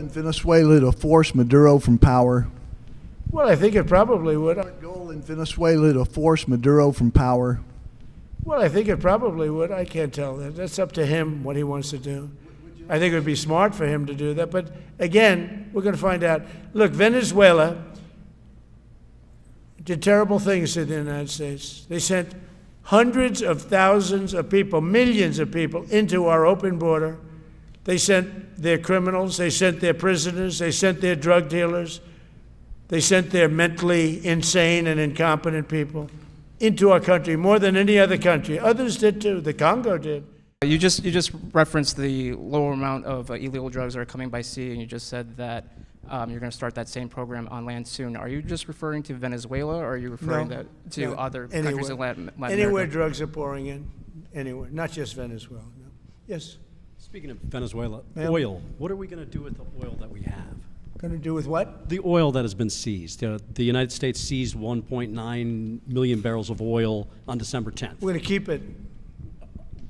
in Venezuela to force Maduro from power? Well, I think it probably would. Goal in Venezuela to force Maduro from power? Well, I think it probably would. I can't tell that. That's up to him, what he wants to do. I think it would be smart for him to do that. But again, we're going to find out. Look, Venezuela did terrible things to the United States. They sent hundreds of thousands of people, millions of people, into our open border. They sent their criminals, they sent their prisoners, they sent their drug dealers, they sent their mentally insane and incompetent people into our country more than any other country. Others did too. The Congo did. You just referenced the lower amount of illegal drugs that are coming by sea, and you just said that you're going to start that same program on land soon. Are you just referring to Venezuela, or are you referring to other countries in Latin America? Anywhere drugs are pouring in, anywhere, not just Venezuela. No. Yes? Speaking of Venezuela, oil, what are we going to do with the oil that we have? Going to do with what? The oil that has been seized. The United States seized 1.9 million barrels of oil on December 10th. We're going to keep it.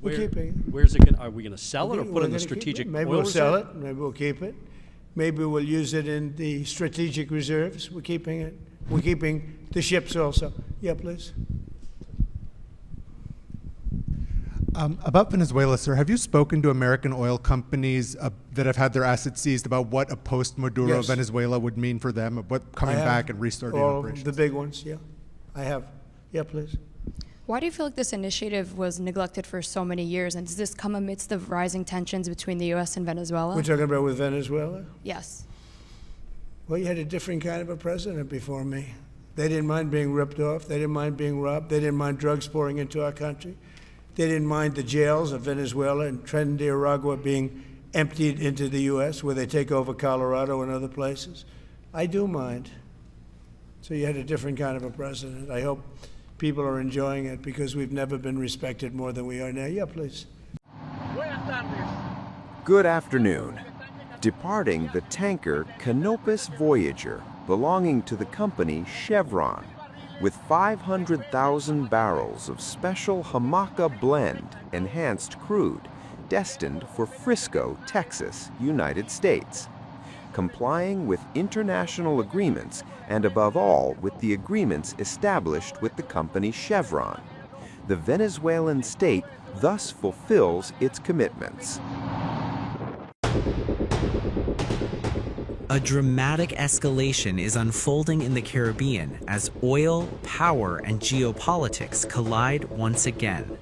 We're keeping it. Where's it going? Are we going to sell it or put it in the strategic oil reserve? Maybe we'll sell it. Maybe we'll keep it. Maybe we'll use it in the strategic reserves. We're keeping it. We're keeping the ships also. Yeah, please. About Venezuela, sir, have you spoken to American oil companies that have had their assets seized about what a post-Maduro Venezuela would mean for them, what coming back and restarting operations? The big ones, yeah. I have. Yeah, please. Why do you feel like this initiative was neglected for so many years, and does this come amidst the rising tensions between the U.S. and Venezuela? We're talking about with Venezuela? Yes. Well, you had a different kind of a president before me. They didn't mind being ripped off. They didn't mind being robbed. They didn't mind drugs pouring into our country. They didn't mind the jails of Venezuela and Trinidad being emptied into the U.S., where they take over Colorado and other places. I do mind. So you had a different kind of a president. I hope people are enjoying it because we've never been respected more than we are now. Yeah, please. Good afternoon. Departing the tanker Canopus Voyager, belonging to the company Chevron, with 500,000 barrels of special Jamaica blend enhanced crude destined for Frisco, Texas, United States, complying with international agreements and above all with the agreements established with the company Chevron. The Venezuelan state thus fulfills its commitments. A dramatic escalation is unfolding in the Caribbean as oil, power, and geopolitics collide once again.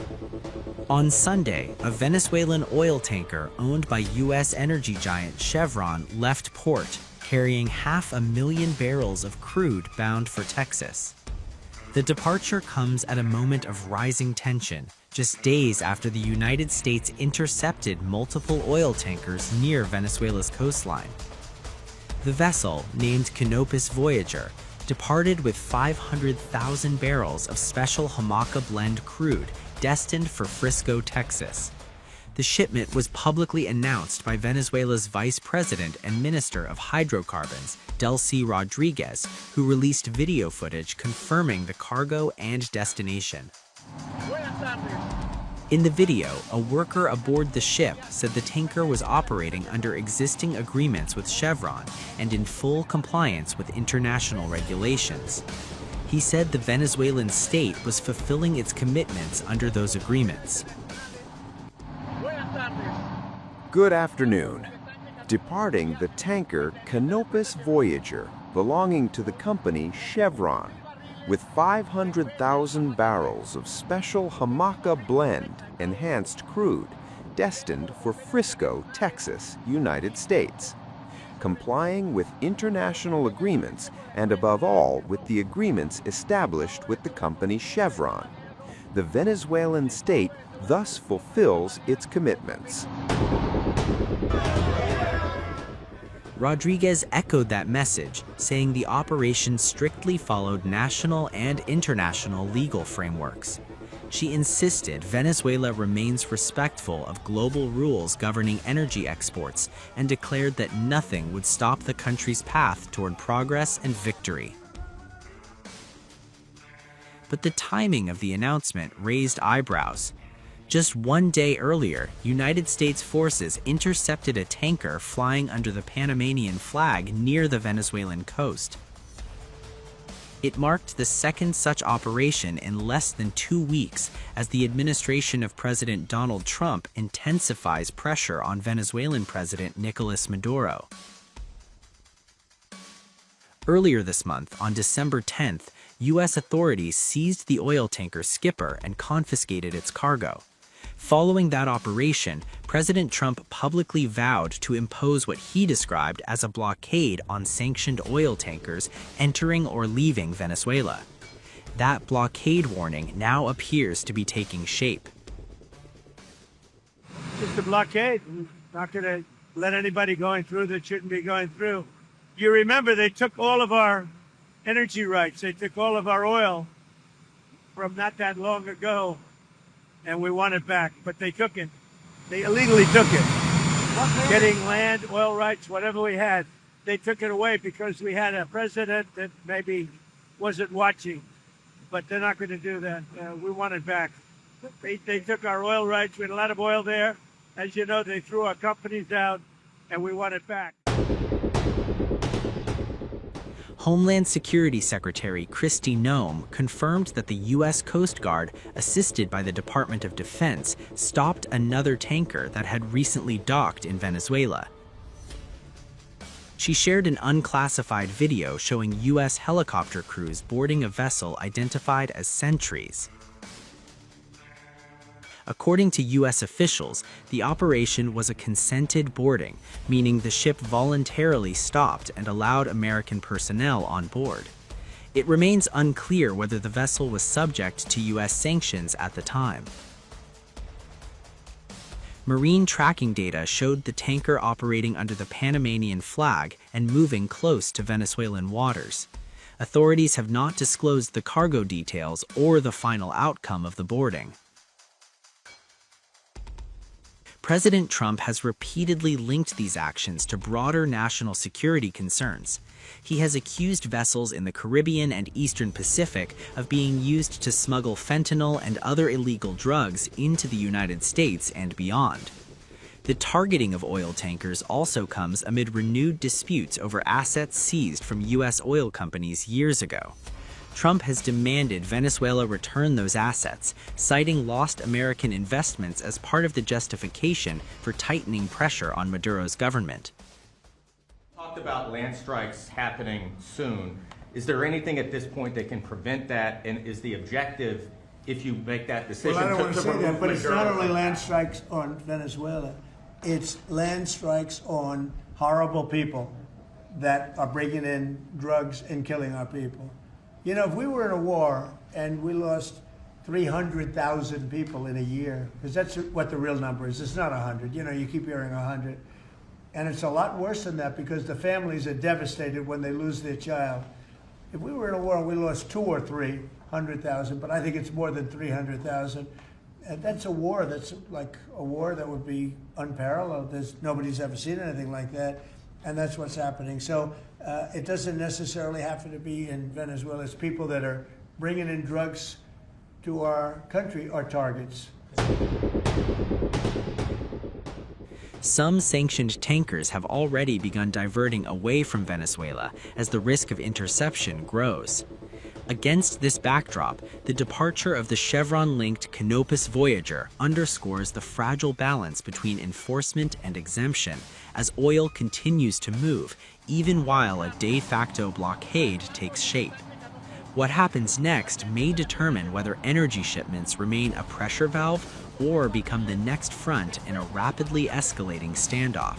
On Sunday, a Venezuelan oil tanker owned by U.S. energy giant Chevron left port, carrying 500,000 barrels of crude bound for Texas. The departure comes at a moment of rising tension, just days after the United States intercepted multiple oil tankers near Venezuela's coastline. The vessel, named Canopus Voyager, departed with 500,000 barrels of special Jamaica blend crude destined for Frisco, Texas. The shipment was publicly announced by Venezuela's Vice President and Minister of Hydrocarbons, Delcy Rodriguez, who released video footage confirming the cargo and destination. In the video, a worker aboard the ship said the tanker was operating under existing agreements with Chevron and in full compliance with international regulations. He said the Venezuelan state was fulfilling its commitments under those agreements. Good afternoon. Departing the tanker Canopus Voyager, belonging to the company Chevron, with 500,000 barrels of special Jamaica blend enhanced crude destined for Frisco, Texas, United States, complying with international agreements and above all with the agreements established with the company Chevron. The Venezuelan state thus fulfills its commitments. Rodriguez echoed that message, saying the operation strictly followed national and international legal frameworks. She insisted Venezuela remains respectful of global rules governing energy exports and declared that nothing would stop the country's path toward progress and victory. But the timing of the announcement raised eyebrows. Just one day earlier, United States forces intercepted a tanker flying under the Panamanian flag near the Venezuelan coast. It marked the second such operation in less than 2 weeks as the administration of President Donald Trump intensifies pressure on Venezuelan President Nicolás Maduro. Earlier this month, on December 10th, U.S. authorities seized the oil tanker Skipper and confiscated its cargo. Following that operation, President Trump publicly vowed to impose what he described as a blockade on sanctioned oil tankers entering or leaving Venezuela. That blockade warning now appears to be taking shape. It's a blockade. We're not going to let anybody going through that shouldn't be going through. You remember they took all of our energy rights. They took all of our oil from not that long ago, and we want it back. But they took it. They illegally took it. Getting land, oil rights, whatever we had, they took it away because we had a president that maybe wasn't watching. But they're not going to do that. We want it back. They took our oil rights. We had a lot of oil there. As you know, they threw our companies out, and we want it back. Homeland Security Secretary Kristi Noem confirmed that the U.S. Coast Guard, assisted by the Department of Defense, stopped another tanker that had recently docked in Venezuela. She shared an unclassified video showing U.S. helicopter crews boarding a vessel identified as sentries. According to U.S. officials, the operation was a consented boarding, meaning the ship voluntarily stopped and allowed American personnel on board. It remains unclear whether the vessel was subject to U.S. sanctions at the time. Marine tracking data showed the tanker operating under the Panamanian flag and moving close to Venezuelan waters. Authorities have not disclosed the cargo details or the final outcome of the boarding. President Trump has repeatedly linked these actions to broader national security concerns. He has accused vessels in the Caribbean and Eastern Pacific of being used to smuggle fentanyl and other illegal drugs into the United States and beyond. The targeting of oil tankers also comes amid renewed disputes over assets seized from U.S. oil companies years ago. Trump has demanded Venezuela return those assets, citing lost American investments as part of the justification for tightening pressure on Maduro's government. Talked about land strikes happening soon. Is there anything at this point that can prevent that? And is the objective, if you make that decision, well, I don't want to say remove that, but it's Maduro? not only land strikes on Venezuela. It's land strikes on horrible people that are bringing in drugs and killing our people. You know, if we were in a war and we lost 300,000 people in a year, because that's what the real number is. It's not 100. You know, you keep hearing 100. And it's a lot worse than that because the families are devastated when they lose their child. If we were in a war and we lost 2 or 300,000, but I think it's more than 300,000, and that's a war that's like a war that would be unparalleled. Nobody's ever seen anything like that. And that's what's happening. So it doesn't necessarily have to be in Venezuela. It's people that are bringing in drugs to our country are targets. Some sanctioned tankers have already begun diverting away from Venezuela as the risk of interception grows. Against this backdrop, the departure of the Chevron-linked Canopus Voyager underscores the fragile balance between enforcement and exemption as oil continues to move, even while a de facto blockade takes shape. What happens next may determine whether energy shipments remain a pressure valve or become the next front in a rapidly escalating standoff.